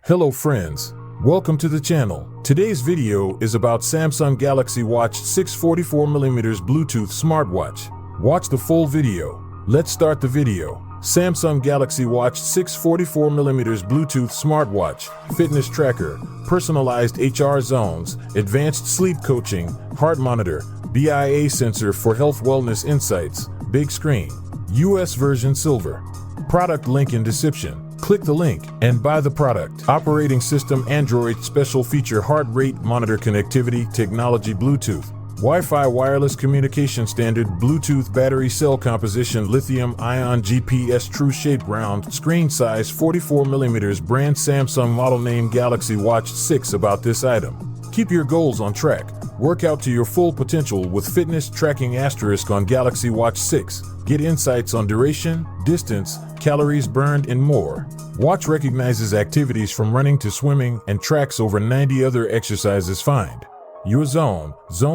Hello friends, welcome to the channel. Today's video is about Samsung Galaxy Watch 6 44mm Bluetooth smartwatch. Watch the full video. Let's start the video. Samsung Galaxy Watch 6 44mm Bluetooth smartwatch, fitness tracker, personalized HR zones, advanced sleep coaching, heart monitor, BIA sensor for health wellness insights, big screen, US version silver. Product link in description. Click the link and buy the product. Operating system Android, special feature heart rate monitor, connectivity technology Bluetooth, Wi-Fi wireless communication standard, Bluetooth battery cell composition, lithium ion GPS, true shape round, screen size 44mm, brand Samsung, model name Galaxy Watch 6. About this item: keep your goals on track. Work out to your full potential with fitness tracking asterisk on Galaxy Watch 6. Get insights on duration, distance, calories burned, and more. Watch recognizes activities from running to swimming and tracks over 90 other exercises. Find your zone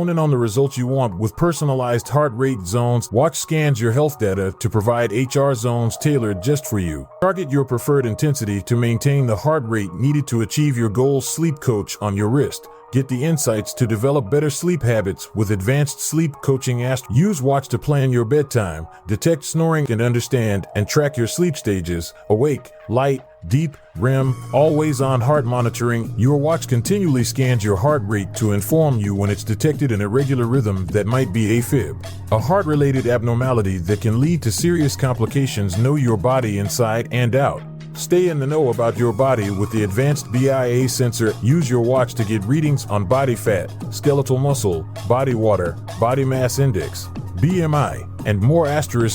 in on the results you want with personalized heart rate zones. Watch scans your health data to provide HR zones tailored just for you. Target your preferred intensity to maintain the heart rate needed to achieve your goals. Sleep coach on your wrist. Get the insights to develop better sleep habits with advanced sleep coaching. Use watch to plan your bedtime, detect snoring, and understand and track your sleep stages: awake, light, deep, REM, always on heart monitoring. Your watch continually scans your heart rate to inform you when it's detected an irregular rhythm that might be A-fib, a heart-related abnormality that can lead to serious complications. Know your body inside and out. Stay in the know about your body with the advanced BIA sensor. Use your watch to get readings on body fat, skeletal muscle, body water, body mass index, BMI, and more.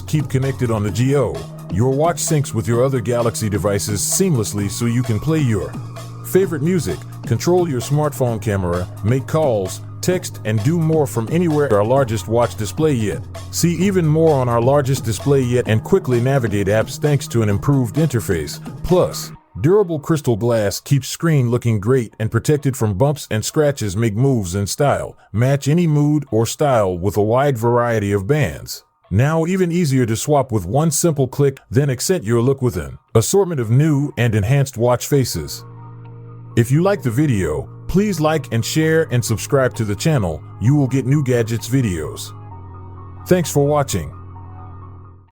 Keep connected on the go. Your watch syncs with your other Galaxy devices seamlessly so you can play your favorite music, control your smartphone camera, make calls, text, and do more from anywhere. Our largest watch display yet. See even more on our largest display yet and quickly navigate apps thanks to an improved interface. Plus, durable crystal glass keeps screen looking great and protected from bumps and scratches. Make moves in style. Match any mood or style with a wide variety of bands. Now even easier to swap with one simple click, then accent your look with an assortment of new and enhanced watch faces. If you like the video, please like and share and subscribe to the channel. You will get new gadgets videos. Thanks for watching.